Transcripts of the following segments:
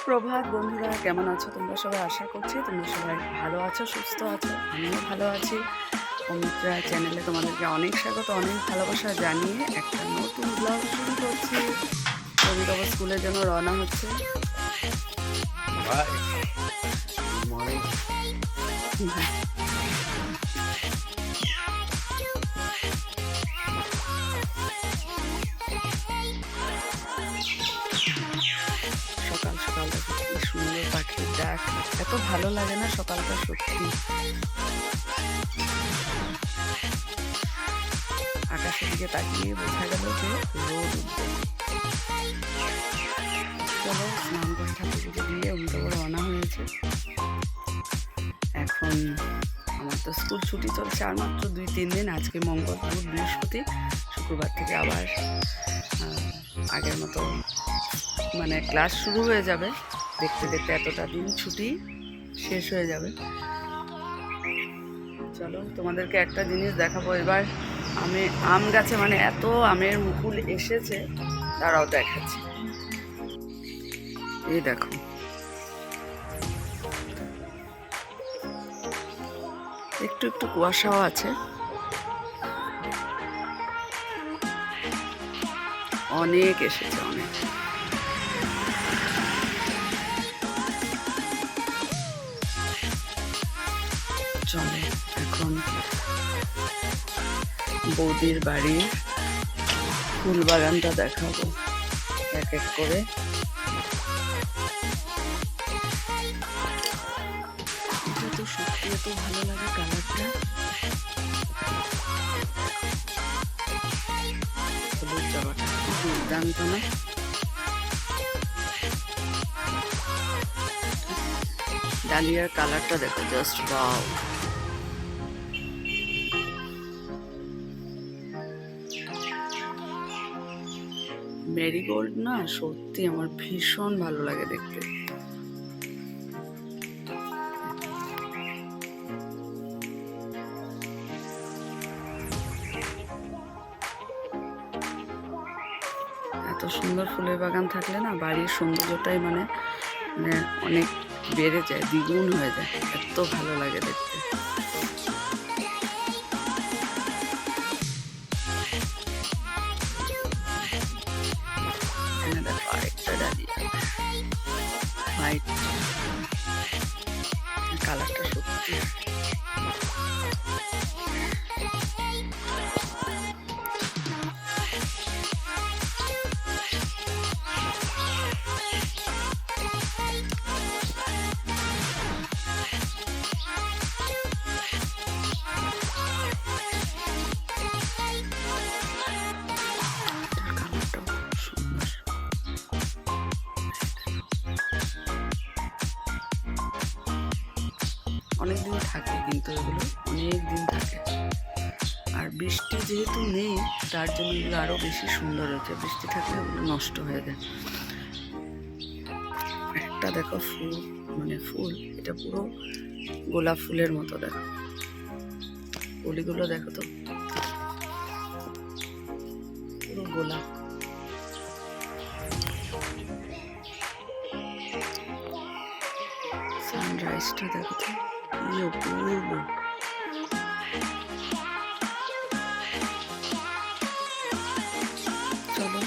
সুপ্রভাত বন্ধুরা, কেমন আছো তোমরা সবাই? আশা করছি তোমরা সবাই ভালো আছো, সুস্থ আছো। আমিও ভালো আছি। অমিত্রা চ্যানেলে তোমাদেরকে অনেক স্বাগত, অনেক ভালোবাসা জানিয়ে একটা নতুন ব্লগ শুরু করছি। রবিবাবু স্কুলের জন্য রওনা হচ্ছে। সকাল সকাল দেখো কি সুন্দর পাখির ডাক, এত ভালো লাগে না সকালটা সত্যি। আকাশের দিকে তাকিয়ে বোঝা গেল যে রোদ উঠবে। চলো স্নান করে ঠাকুর পুজো দিয়ে অমিতাভ রওনা হয়েছে। এখন আমার তো স্কুল ছুটি চলছে আর মাত্র 2-3 দিন। আজকে মঙ্গল, বুধ, বৃহস্পতি, শুক্রবার থেকে আবার আগের মতো মানে ক্লাস শুরু হয়ে যাবে। দেখতে দেখতে এতটা দিন ছুটি শেষ হয়ে যাবে। চলো তোমাদেরকে একটা জিনিস দেখাবো এবার। আম গাছে মানে এত আমের মুকুল এসেছে, তারাও দেখাচ্ছি। এই দেখো, একটু একটু কুয়াশাও আছে। অনেক এসেছে, অনেক। চলে এখন বৌদির বাড়ির ফুল বাগানটা দেখাবো এক এক করে। এটা তো সত্যি এত ভালো লাগে কালারটা। হলুদ জবাটা দুর্দান্ত না? ডালিয়ার কালারটা দেখো, জাস্ট ওয়াও। মেরিগোল্ড না সত্যি আমার ভীষণ ভালো লাগে দেখতে। এত সুন্দর ফুলের বাগান থাকলে না বাড়ির সৌন্দর্যটাই মানে অনেক বেড়ে যায়, দ্বিগুণ হয়ে যায়। এত ভালো লাগে দেখতে। দেখো আরেকটা ডালিয়া, হোয়াইট কালারটা সত্যি। অনেকদিন থাকে কিন্তু এগুলো অনেক দিন থাকে। আর বৃষ্টি যেহেতু নেই তার জন্য এগুলো আরো বেশি সুন্দর হয়েছে। বৃষ্টি থাকলে ওগুলো নষ্ট হয়ে যায়। একটা দেখো ফুল, মানে ফুল এটা পুরো গোলাপ ফুলের মতো। দেখো কলিগুলো দেখো তো, পুরো গোলাপ। সানরাইজটা দেখো তো কি অপূর্ব। চলো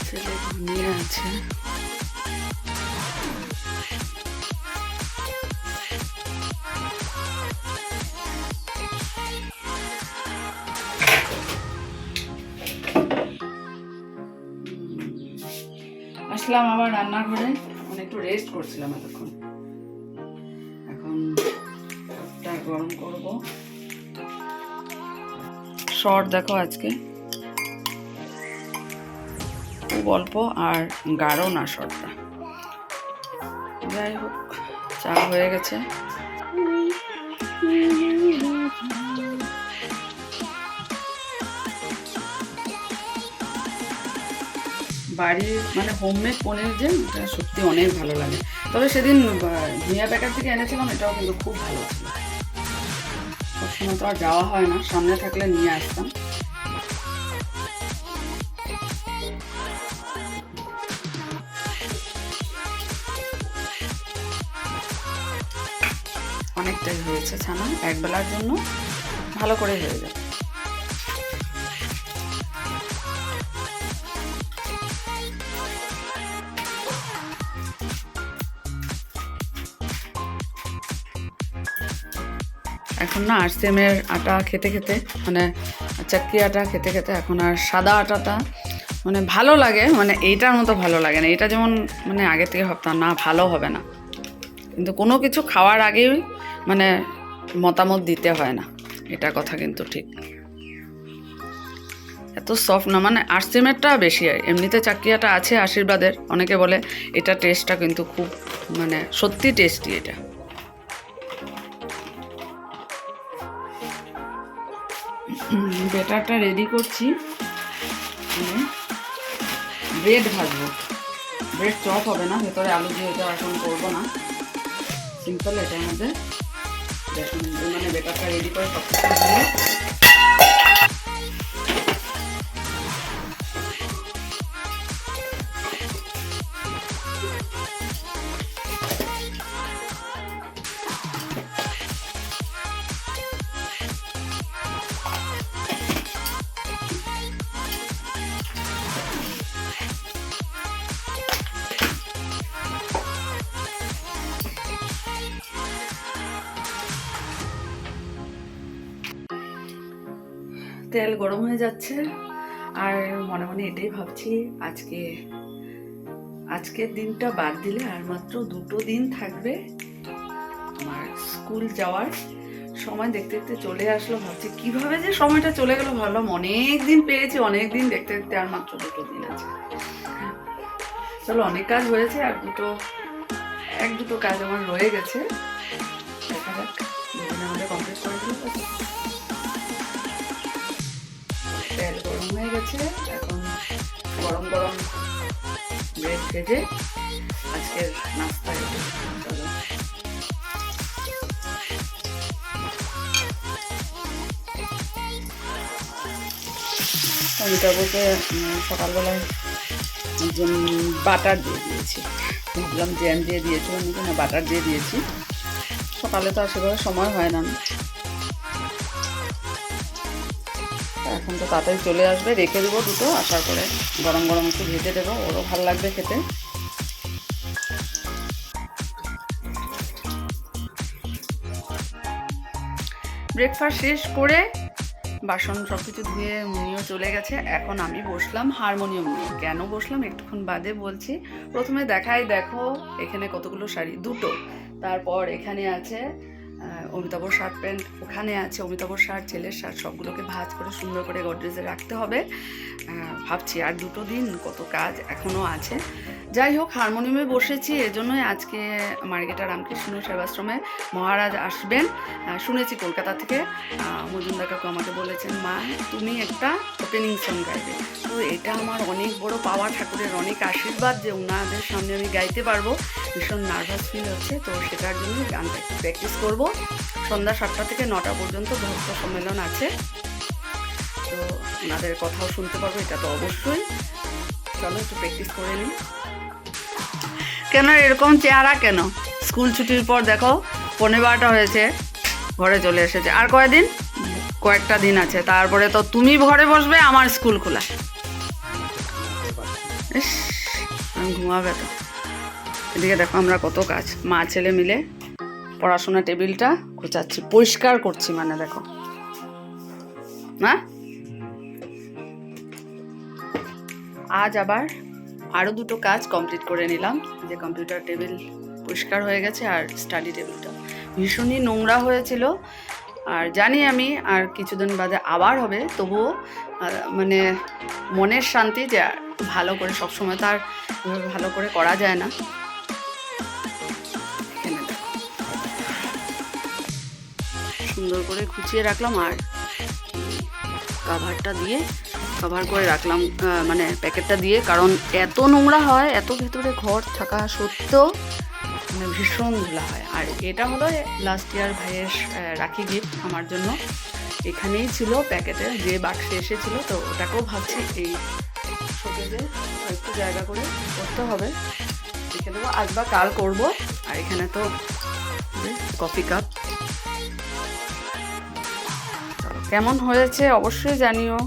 ছেলে ঘুমিয়ে আছে। আসলাম আবার রান্নাঘরে, একটু রেস্ট করছিলাম এতক্ষণ। এখন ভাতটা গরম করব। শর্ট দেখো আজকে খুব অল্প আর গাঢ় না শর্টটা। যাই হোক, চা হয়ে গেছে। বাড়ির মানে হোমমেড পনির যে ওটা সত্যি অনেক ভালো লাগে। তবে সেদিন ভুঁইয়া প্যাকেট থেকে এনেছিলাম, এটাও কিন্তু খুব ভালো ছিল। সবসময় তো আর যাওয়া হয় না, সামনে থাকলে নিয়ে আসতাম। অনেকটাই হয়েছে ছানা, একবেলার জন্য ভালো করে হয়ে যাবে। এখন না আরসিএমের আটা খেতে খেতে মানে চাক্কি আটা খেতে খেতে এখন আর সাদা আটাটা মানে ভালো লাগে, মানে এইটার মতো ভালো লাগে না। এটা যেমন মানে আগে থেকে ভাবতাম না ভালো হবে না, কিন্তু কোনো কিছু খাওয়ার আগেই মানে মতামত দিতে হয় না, এটা কথা কিন্তু ঠিক। এত সফট না, মানে আরসিএমেরটা বেশি হয়। এমনিতে চাক্কিয়াটা আছে আশীর্বাদের, অনেকে বলে এটা টেস্টটা কিন্তু খুব মানে সত্যি টেস্টি। এটা ব্যাটারটা রেডি করছি, ব্রেড ভাজবো। ব্রেড চপ হবে না, ভেতরে আলু দিয়ে এটা এখন করবো না, সিম্পল এটার মধ্যে দেখুন মানে ব্যাটারটা রেডি করে সব কিছু দিয়ে তেল গরম হয়ে যাচ্ছে। আর মনে মনে এটাই ভাবছি, আজকের দিনটা বাদ দিলে আর মাত্র 2টো দিন থাকবে আমার স্কুল যাওয়ার সময়। দেখতে দেখতে চলে আসলো, ভাবছি কিভাবে যে সময়টা চলে গেল। ভাবলাম অনেক দিন পেয়েছি, অনেক দিন দেখতে দেখতে আর মাত্র 2টো দিন আছে। চলো, অনেক কাজ হয়েছে, আর দুটো কাজ আমার রয়ে গেছে, দেখা যাক দুদিনে আমাদের কমপ্লিট করে দিল। তেল গরম হয়ে গেছে, এখন গরম গরম ব্রেড ভেজে আজকের নাস্তা। চলো, অমিতাভকে সকালবেলায় বাটার দিয়ে দিয়েছি, বুঝলাম জ্যাম দিয়ে দিয়েছিলাম নাকি না, বাটার দিয়ে দিয়েছি। সকালে তো আর সেভাবে সময় হয় না, এখন তো তাড়াতাড়ি চলে আসবে, রেখে দেবো দুটো, আসার পরে গরম গরম একটু ভেজে দেবো, ওরও ভালো লাগবে খেতে। ব্রেকফাস্ট শেষ করে বাসন সব কিছু ধুয়ে মুনিও চলে গেছে, এখন আমি বসলাম হারমোনিয়াম নিয়ে। কেন বসলাম একটুক্ষণ বাদে বলছি। প্রথমে দেখাই, দেখো এখানে কতগুলো শাড়ি, দুটো। তারপর এখানে আছে অমিতাভর শার্ট প্যান্ট, ওখানে আছে অমিতাভর শার্ট, ছেলের শার্ট, সবগুলোকে ভাঁজ করে সুন্দর করে গডরেজে রাখতে হবে। ভাবছি আর 2টো দিন কত কাজ এখনও আছে। যাই হোক, হারমোনিয়ামে বসেছি, এজন্যই আজকে মার্গেটা রামকৃষ্ণ সেবাশ্রমে মহারাজ আসবেন। শুনেছি কলকাতা থেকে, মজুমদার কাকু আমাকে বলেছেন, মা তুমি একটা ওপেনিং সং গাইবে। তো এটা আমার অনেক বড় পাওয়া, ঠাকুরের অনেক আশীর্বাদ যে ওনাদের সামনে আমি গাইতে পারবো। ভীষণ নার্ভাস ফিল হচ্ছে, তো সেটার জন্য গানটা একটু প্র্যাকটিস করবো। সন্ধ্যা 7টা থেকে 9টা পর্যন্ত ভক্ত সম্মেলন আছে, তো ওনাদের কথাও শুনতে পারবো, এটা তো অবশ্যই। চলো একটু প্র্যাকটিস করে নিই। কেন এরকম চেহারা কেন? স্কুল ছুটির পর দেখো 11:30 হয়েছে, ঘরে চলে এসেছে। আর কয়েকটা দিন আছে, তারপরে তো তুমি ঘরে বসবে, আমার স্কুল খোলা। আমি ঘুমাবে তো। এদিকে দেখো আমরা কত কাজ, মা ছেলে মিলে পড়াশোনা টেবিলটা গোছাচ্ছি, পরিষ্কার করছি, মানে দেখো না। আজ আবার আরও 2টো কাজ কমপ্লিট করে নিলাম, যে কম্পিউটার টেবিল পরিষ্কার হয়ে গেছে, আর স্টাডি টেবিলটা ভীষণই নোংরা হয়েছিল। আর জানি আমি আর কিছুদিন বাদে আবার হবে, তবুও মানে মনের শান্তি যে ভালো করে, সবসময় তো আর ভালো করে করা যায় না। সুন্দর করে গুছিয়ে রাখলাম, আর কাভারটা দিয়ে কভার করে রাখলাম মানে প্যাকেটটা দিয়ে, কারণ এত নোংরা হয়, এত ভেতরে ঘর থাকা সত্ত্বেও মানে ভীষণ ধুলা হয়। আর এটা হলো লাস্ট ইয়ার ভাইয়ের রাখি গিফট আমার জন্য, এখানেই ছিল প্যাকেটে যে বাক্সে এসেছিলো, তো ওটাকেও ভাবছি এই শোকেজে একটু জায়গা করে করতে হবে, রেখে দেবো, আজ বা কাল করবো। আর এখানে তো কফি কাপ, কেমন হয়েছে অবশ্যই জানিও।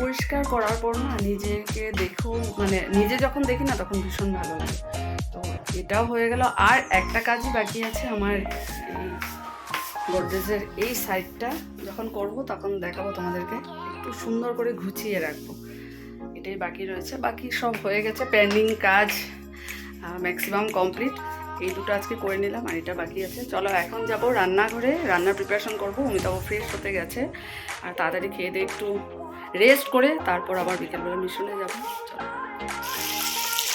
পরিষ্কার করার পর না নিজেকে দেখো, মানে নিজে যখন দেখি না তখন ভীষণ ভালো লাগে। তো এটাও হয়ে গেল। আর একটা কাজই বাকি আছে আমার, এই গোদরেজের এই সাইডটা যখন করব তখন দেখাবো তোমাদেরকে, একটু সুন্দর করে গুছিয়ে রাখবো, এটাই বাকি রয়েছে। বাকি সব হয়ে গেছে, পেন্ডিং কাজ ম্যাক্সিমাম কমপ্লিট। এই দুটো আজকে করে নিলাম, আর এটা বাকি আছে। চলো এখন যাব রান্নাঘরে, রান্নার প্রিপারেশন করবো। অমিতাভ ফ্রেশ হতে গেছে, আর তাড়াতাড়ি খেয়ে দিয়ে একটু রেস্ট করে তারপর আবার বিকেলবেলা মিশনে যাব। চলো,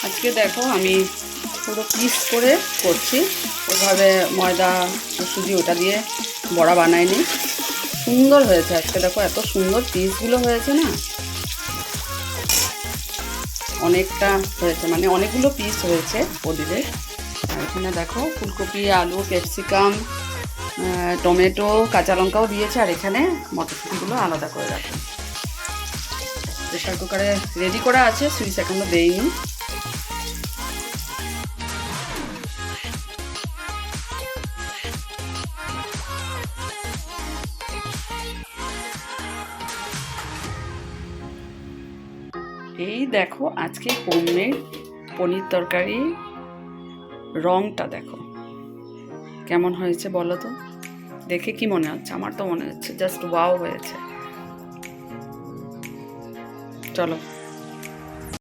আজকে দেখো আমি পুরো পিস করে করছি, ওইভাবে ময়দা সুজি ওটা দিয়ে বড়া বানাইনি। সুন্দর হয়েছে আজকে, দেখো এত সুন্দর পিসগুলো হয়েছে না, অনেকটা হয়েছে, মানে অনেকগুলো পিস হয়েছে প্রদীপের। আর এখানে দেখো ফুলকপি, আলু, ক্যাপসিকাম, টমেটো, কাঁচা লঙ্কাও দিয়েছে। আর এখানে মটরশুঁটিগুলো আলাদা করে রাখলাম। প্রেশার কুকারে রেডি করা আছে, সুইচ এখনো দেইনি। এই দেখো আজকে হোমমেড পনির তরকারি, রংটা দেখো কেমন হয়েছে বলো তো, দেখে কি মনে হচ্ছে? আমার তো মনে হচ্ছে জাস্ট ওয়াও হয়েছে। চলো